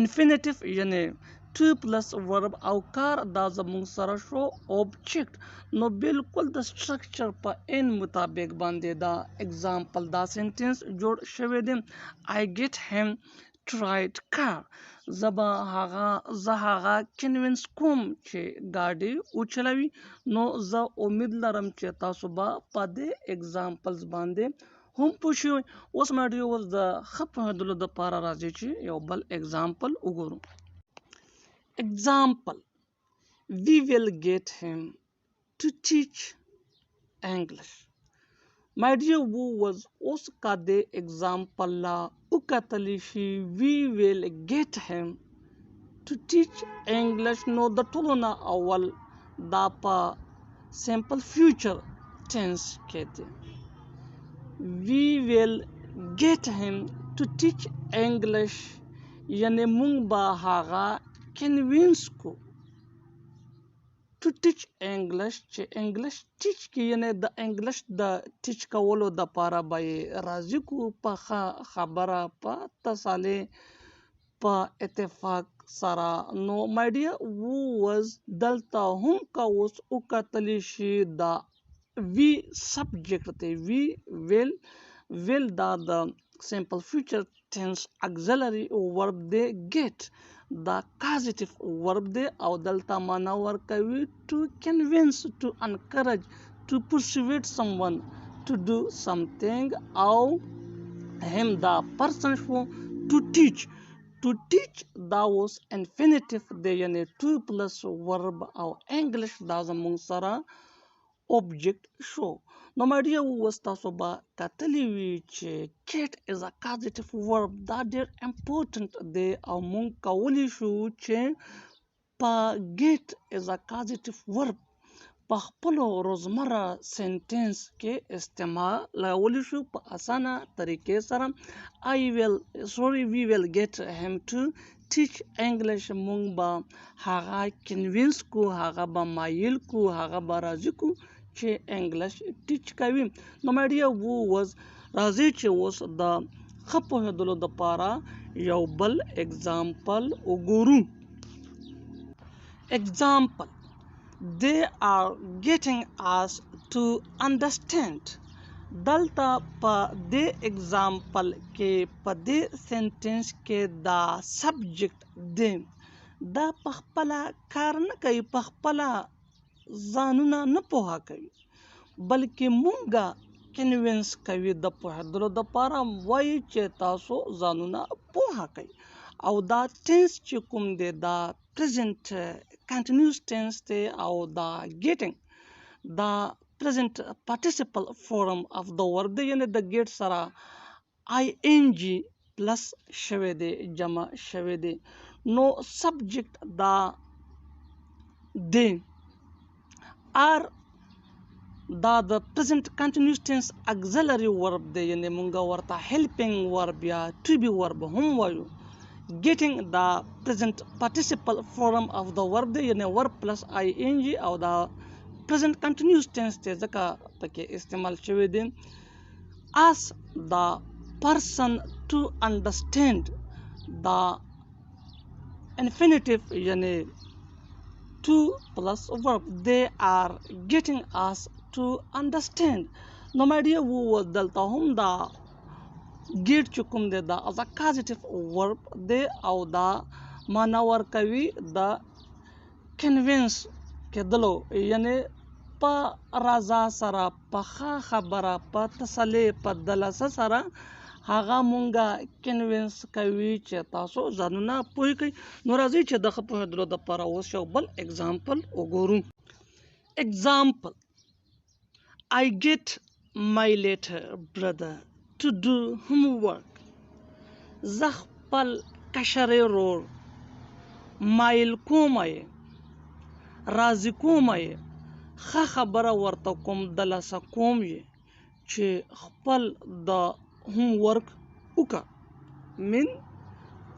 infinitive یعنی 2+ verb، او کار دا زموږ سره شو object. نو بالکل د سټرکچر په ان مطابق باندې دا اگزامپل دا سنټنس جوړ شوی دی. I get him to ride car. زه هغه کنوینس کوم چې ګاډی وچلوي. نو زه امید لرم چې تاسو به په دې اگزامپلز باندې هم پوه شوي. اوس my dear اوس د ښه پوهېدلو دپاره راځي چې یو بل اگزامپل وګورو. example we will get him to teach English. my dear ووز اوس که د اگزامپل لا وکتلی شي we will get him to teach English، نو د ټولو نه اول دا په سمپل فیوچر ټینس کې دی. we will get him to teach English یعنی مونږ به هغه کنوینس کو to teach English چې انګلیش ټیچ کی، یعنی د انګلیش د ټیچ کولو د پاره به یې راضي کو په ښه خبره، په تسلۍ، په اتفاق سره. نو my dear ووز دلته هم که اوس وکتلی شي دا وی سبجیکټ دی، وی ویل دا د سمپل فیوچر ټینس اگزلری ورب دی، get دا causative verb دی، او دلته معنا ورکوي to convince, to encourage, to persuade someone to do something. او هم دا person شو to teach دا اوس infinitive دی یعنی 2+ verb، او English دا زموږ سره object شو. نو my dear اوس تاسو به کتلی وي چې get is a causative verb دا ډېر important دی، او مونږ کولی شو چې په get is a causative verb په خپلو روزمره سنټنس کې استعمالولی شو په اسانه طریقې سره. we will get him to teach English، مونږ به هغه کنوینس کو، هغه به مایل کو، هغه به راضي کو چې انګلیش ټیچ کوي. نو my dear ووز راځي چې اوس د ښه پوهېدلو دپاره یو بل اگزامپل وګورو. example they are getting us to understand. دلته په دې اگزامپل کې په دې سنټنس کې دا سبجیکټ دی، دا په خپله کار نه کوي، په خپله ځانونه نه پوهه کوي، بلکې مونږه کنوینس کوي د پوهېدلو دپاره وایي چې تاسو ځانونه پوهه کوئ او دا ټینس چې کوم دی دا پریزنټ کنټینیوس ټینس دی او دا ګیټینګ دا پریزنټ پارټیسیپل فورم اف د ورب دی یعنی د ګیټ سره آی ان جی پلس شوی دی جمع شوی دی نو سبجیکټ دا دی آر دا د پریزنٹ کنټینیوس ټینس اگزلری ورب دی یعنی مونږ ورته هیلپینګ ورب یا ټو بی ورب هم وایو getting دا پریزنٹ پارټیسیپل فورم اف د ورب دی یعنی ورب پلس آی ان جی او دا پریزنٹ کنټینیوس ټینس دی ځکه پکې استعمال شوی دی as the person to understand دا infinitive یعنی to plus verb they are getting us to understand نو my dear وو دلته هم دا get چې کوم دی دا as a causative verb دی او دا معنا ورکوي دا convince کېدلو یعنی په رضا سره په ښه خبره په تسلي په دلاسه سره هغه مونږه کنوینس کوي چې تاسو ځانونه پوه کړئ نو راځئ چې دغه پوهېدلو دپاره اوس یو بل اگزامپل وګورو example I get my later brother to do homework زه خپل کشر ورور مایل کوم یې راضي کوم یې ښه خبره ورته کوم دلاسه کوم یې چې خپل د ہوم ورک وکا من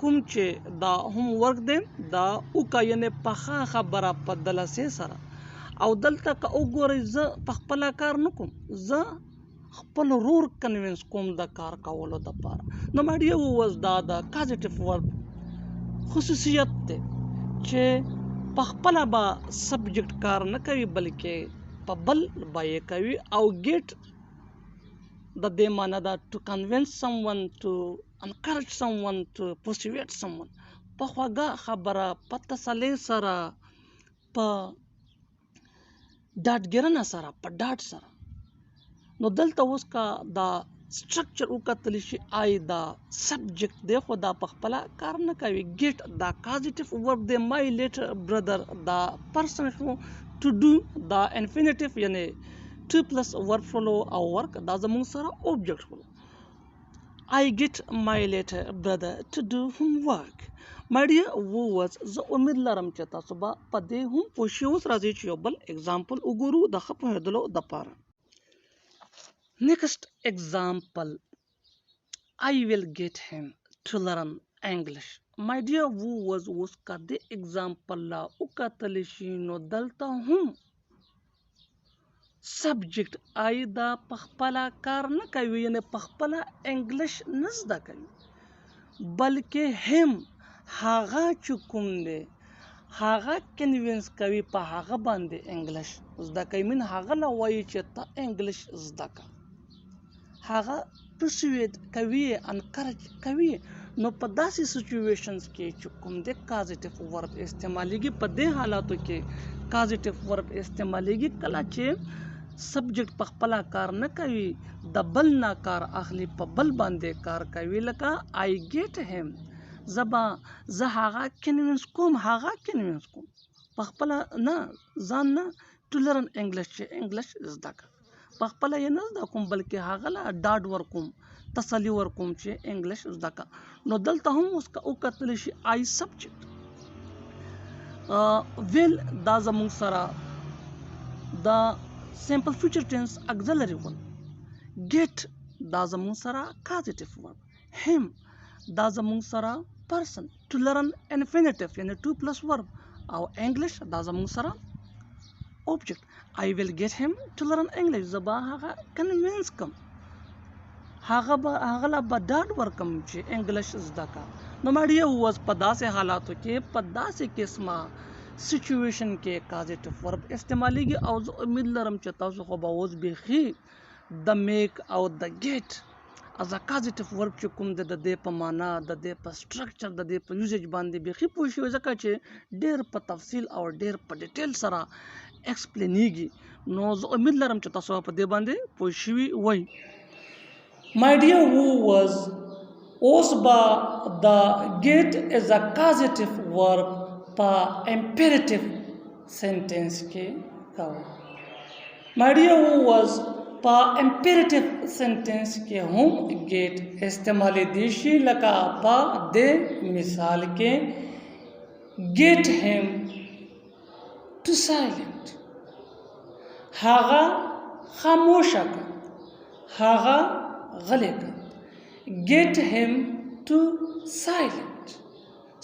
کوم چې دا ہوم ورک دی دا وکا یعنی په ښه خبره په دلاسې سره او دلته که وګورئ زه په خپله کار نه کوم زه خپل ورور کنوینس کوم د کار کولو دپاره نو my dear was دا د کازیټیو ورب خصوصیت دی چې په خپله به سبجیکټ کار نه کوي بلکې په بل به یې کوي او ګیټ د دې معنا ده to convince someone to encourage someone to persuade someone په خوږه خبره په تسلۍ سره په ډاډګرنه سره په ډاډ سره نو دلته اوس که دا سټرکچر وکتل شي آی دا سبجیکټ دی خو دا په خپله کار نه کوي ګیټ دا کازیټیو ورب دی مای لیټر برادر دا پرسن شو ټو ډو دا انفینیټیو یعنی ټو پلس ورب شولو او ورک دا زموږ سره اوبجیکټ شولو I get my later brother to do homework my dear viewers زه امید لرم چې تاسو به په دې هم پوه شئ اوس راځئ چې یو بل اگزامپل وګورو د ښه پوهېدلو دپاره next example I will get him to learn English my dear viewers اوس که دې اگزامپل لا وکتل شي نو دلته هم سبجیکټ آی دا په خپله کار نه کوي یعنی په خپله انګلیش نه زده کوي بلکې هم هغه چې کوم دی هغه کنوینس کوي په هغه باندې انګلیش زده کوي من هغه له وایي چې ته انګلیش زده کړه هغه پرسویډ کوي انکرج کوي نو په داسې سچویشنز کې چې کوم دی کازیټیو ورب استعمالیږي په دې حالاتو کې کازیټیو ورب استعمالیږي کله چې سبجیکټ په خپله کار نه کوي د بل نه کار اخلي په بل باندې کار کوي لکه آی ګیټ هیم زه هغه کنوینس کوم په خپله نه ځان نه ټو لرن انګلیش چې انګلیش زده کړه په خپله یې نه زده کوم بلکې هغه له ډاډ ورکوم تسلي ورکوم چې انګلیش زده کړه نو دلته هم اوس که وکتلی شي آی سبجیکټ ویل دا زموږ سره دا simple future tense auxiliary verb get دا زموږ سره causative verb him دا زموږ سره person to learn infinitive یعنی 2 plus verb او English دا زموږ سره object I will get him to learn English زه به هغه convince کم هغه له به ډاډ ورکم چې انګلیش زده کړه نو my dear was په داسې حالاتو کې په داسې قسمه سچویشن کې کازیټیو ورب استعمالیږي او زه امید لرم چې تاسو خو به اوس بیخي د میک او د ګیټ از ا کازیټیو ورب چې کوم د دې په معنا د دې په سټرکچر د دې په یوزیج باندې بیخي پوه شوي ځکه چې ډېر په تفصیل او ډېر په ډیټیل سره ایکسپلینیږي نو زه امید لرم چې تاسو په دې باندې پوه شوي وئ. My dear who was اوس به the get is a causative verb په imperative sentence کې کوو. My dear who was په imperative sentence کې هم get استعمال دی شي لکه په دې مثال کې get him to silent. هغه خاموشه کړه، هغه غلی کړه. Get him to silent.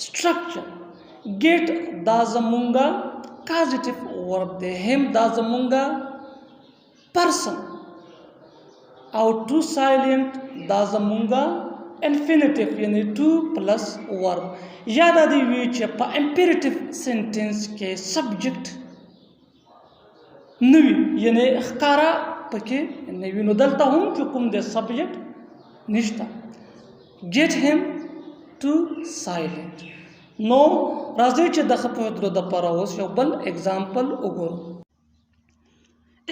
Structure get دا زمونږه causative verb دی. him دا زمونږه person او to silent دا زمونږه infinitive یعنی to plus verb. یاد دی وی چې په imperative sentence کې subject نوی یعنی ښکارا پکې نوی، نو دلته هم چې کوم د subject نشته. get him to silent. نو راځي چې د خپلو د لپاره اوس یو بل example وګورو.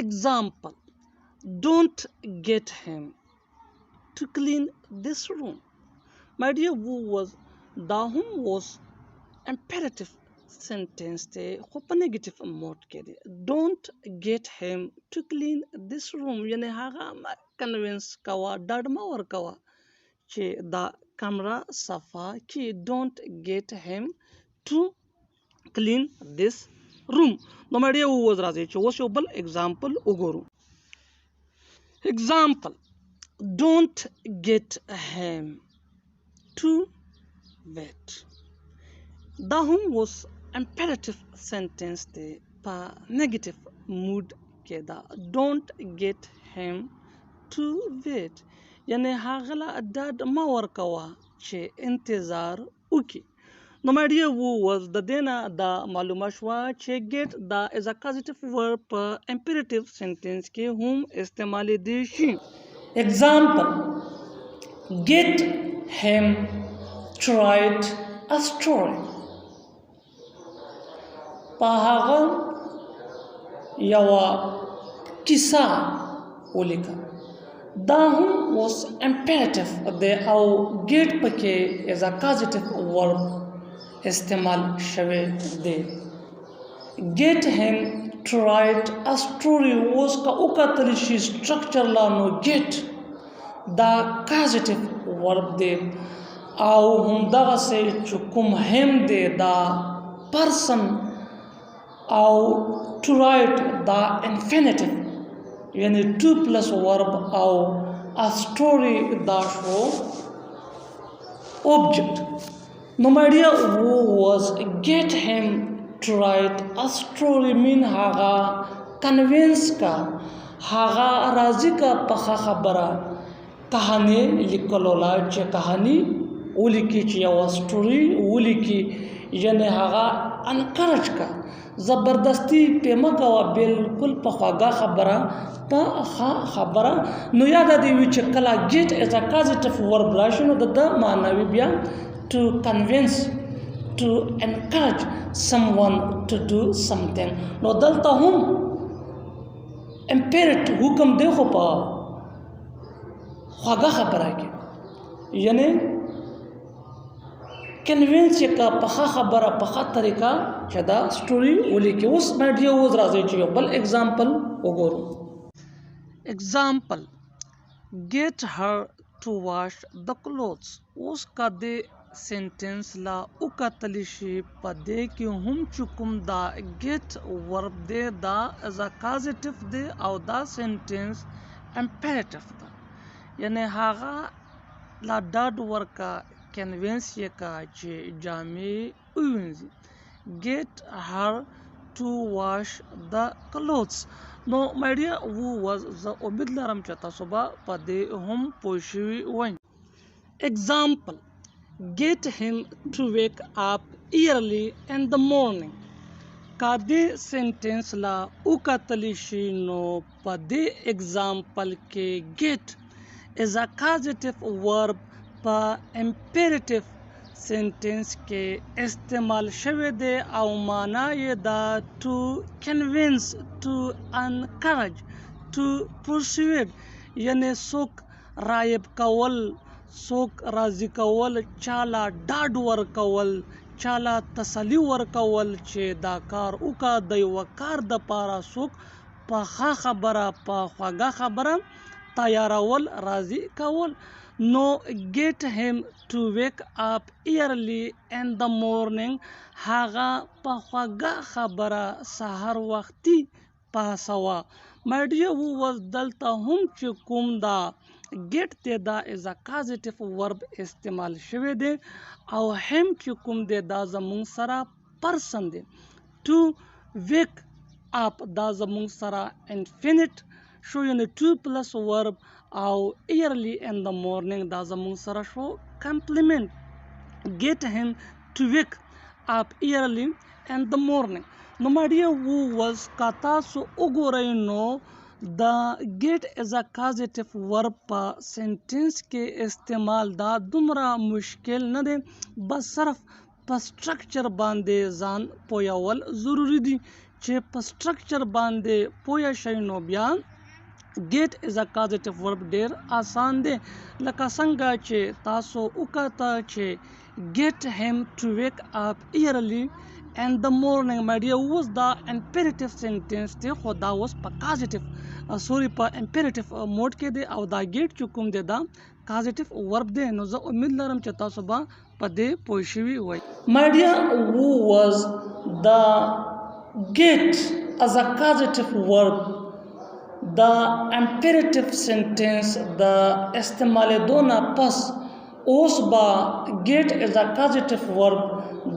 Example: don't get him to clean this room. My dear who was دا هم was imperative sentence دی خو په negative mode کې دی. don't get him to clean this room یعنی هغه convince کوا، ډاډ مه ورکوه چې دا کمره صفا کې. don't get him to clean this room. نو my dear who was راځي چې اوس یو بل example وګورو. Example: don't get him to wait. دا هم was imperative sentence دی په negative mood کې دا. don't get him to wait یعنی هغه له ډاډ مه ورکوه چې انتظار وکړي. نو my dear who was د دې نه دا معلومه شوه چې get دا is a causative verb په imperative sentence کې هم استعمالیدی شي. Example: get him to write a story. په هغه یوه کیسه ولیکه. دا هم was imperative دی او get پکې is a causative verb استعمال شوی دی. get him to write a story اوس که وکتل شي structure لا نو get دا causative verb دی او همدغسې چې کوم هم دی دا person او to write دا infinitive یعنی to plus verb او a story دا شو object. نو my dear who was get him to write a story mean هغه convince کا، هغه راضی کا په خبره کہانی لیکلو لا چې کہانی ولیکي چې یو story ولیکي یعنی هغه encourage کا، زبردستی په مکوه، بالکل په خواږه خبره په خبره. نو یاد دی وی چې کله get is a causative verb راشي نو د معنوي بیا to convince to encourage someone to do something. نو دلته هم imperative حکم دی خو په خواږه خبره کې یعنی convince کا په خبره په طریقه چې دا story ولیکي. اوس my dear who راځي چې یو بل example وګورو. Example: get her to wash the clothes. اوس کا دې sentence لا وکتل شي په دې کې هم چې کوم دا get verb دی دا as a causative دی او دا sentence imperative ده یعنی هغه لا ډاډ ورکا convince یې کا چې جامې ووینځي. get her to wash the clothes. نو my dear who was زه امید لرم چې تاسو به په دې هم پوه شوي وئ. Example: get him to wake up early in the morning. کا دې sentence لا وکتل شي نو په دې example کې get is a causative verb په imperative سنټنس کې استعمال شوی دی او معنا یې دا to convince, to encourage, to persuade یعنی څوک رایب کول، څوک راضي کول، چاله ډاډ ورکول، چاله تسلی ورکول چې دا کار وکړه. د یوه کار دپاره څوک په ښه خبره، په خوږه خبره تیارول، راضي کول. نو get him to wake up early in the morning، هغه په خوږه خبره سهار وختي پاسوه. My dear ووس دلته هم چې کوم دا get دی دا is a causative verb استعمال شوی دی او هم چې کوم دی دا زمونږ سره person دی. to wake up دا زمونږ سره infinite شو یعنی 2 plus verb او early in the morning دا زمونږ سره شو complement. get him to wake up early in the morning. نو ماډیا ووس که تاسو وګورئ نو دا get is a causative verb په سنټنس کې استعمال دا دومره مشکل نه دی، بس صرف په سټرکچر باندې ځان پویول ضروری دي. چې په سټرکچر باندې پوه شئ نو بیا get is a causative verb ډیر آسان دی. لکه څنګه چې تاسو وکاته چې get him to wake up early in the morning. my dear اوس دا imperative sentence دی خو دا اوس په causative په imperative موډ کې دی او دا get چې کوم دی دا causative verb دی. نو زه امید لرم چې تاسو به په دې پوه شوي وئ. my dear who was the get as a causative verb دا imperative sentence د استعمالېدو نه پس اوس با get is a causative verb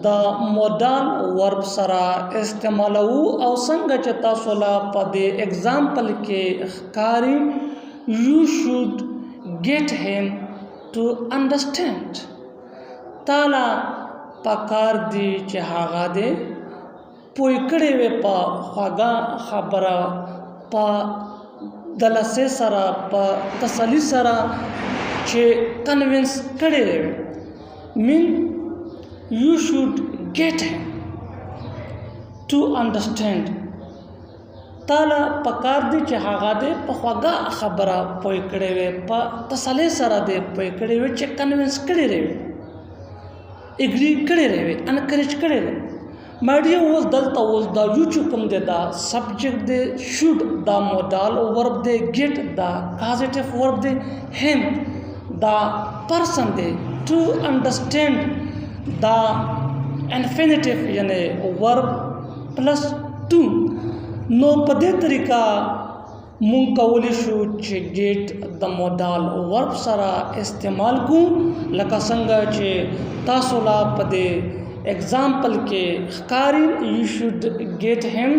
د modal verb سره استعمالوو او څنګه چې تاسو لا په دې example کې ښکاري you should get him to understand. تاله پکار دی چې هغه دې پوه کړی وي په خوږه خبره، په دلسې سره، په تسلي سره چې کنوینس کړی وي. mean you should get him to understand. تاله پکار دی چې هغه دې په خوږه خبره پوه کړی وي، په تسلۍ سره دې پوه کړی وي چې کنوینس کړی وي، اګري کړی وي، انکریج کړی وي. my dear اوس دلته اوس دا یو چې کوم دی دا سبجیکټ دی، should دا modal verb دی، get دا causative verb دی، him دا person دی، to understand دا infinitive یعنی verb plus to. نو په دې طریقه مونږ کولی شو چې get د modal verb سره استعمال کو، لکه څنګه چې تاسو لا په دې example کې ښکاري you should get him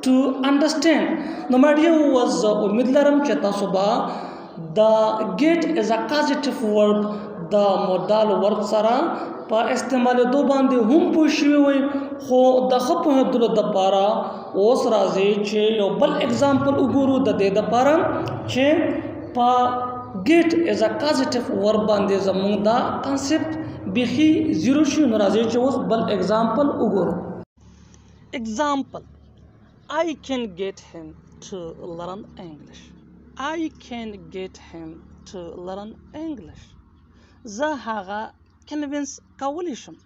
to understand. نو my dear was امید لرم چې تاسو به دا get is a causative verb د modal verb سره په استعمالېدو باندې هم پوه شوي وئ. خو د ښه پوهېدلو دپاره اوس راځئ چې یو بل اگزامپل وګورو د دې دپاره چې په get is a causative verb باندې زموږ دا کانسپټ بیخي زیرو شي. نو راځئ چې اوس بل اگزامپل وګورو. example I can get him to learn English. I can get him to learn English. زه هغه کنوینس کولی شم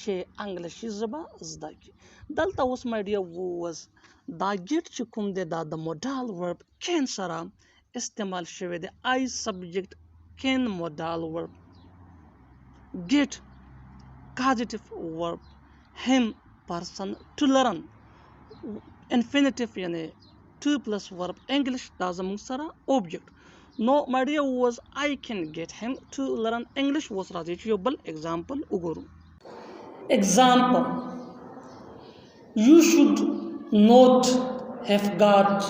چې انګلیسي ژبه زده کړي. دلته اوس my dear was دا get چې کوم دی دا د modal verb can سره استعمال شوی دی. I subject can modal verb، get causative verb، him person، to learn infinitive یعنی 2 plus verb English دا زموږ سره object. نو my dear was I can get him to learn English. اوس راځئ چې یو بل example وګورو. example you should not have got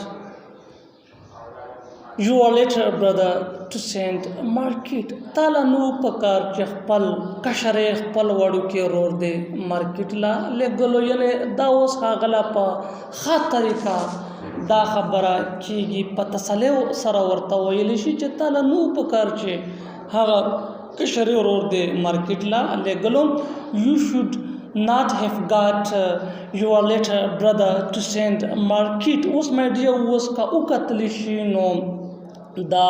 your little brother to send market. تاله نو پکار چې خپل کشرې خپل وړوکی ورور دی مارکیټ لا لېږلو، یعنی دا اوس هغه لا په ښه طریقه دا خبره کېږي، په تسلۍ سره ورته ویلی شي چې تاله نو پکار چې هغه कशरे और दे market la legalon you should not have got your little brother to send market was my dear was ka ukatlishino the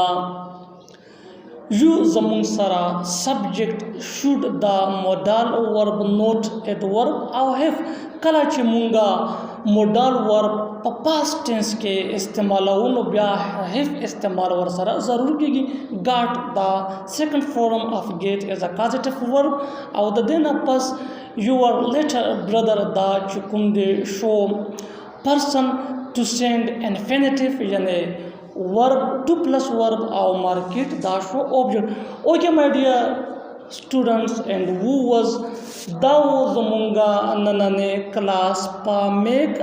you zamung sara subject should the modal verb not adverb aw have kala chimunga modal verb past tense के इस्तेमाल उन ब्या have इस्तेमाल वर सरा जरूर की got the second form of get is a causative verb aw the then pas your little brother da chukunde show person to send infinitive यानी verb to plus verb or market that show object okay my dear students and who was thou zamunga ananane class pa make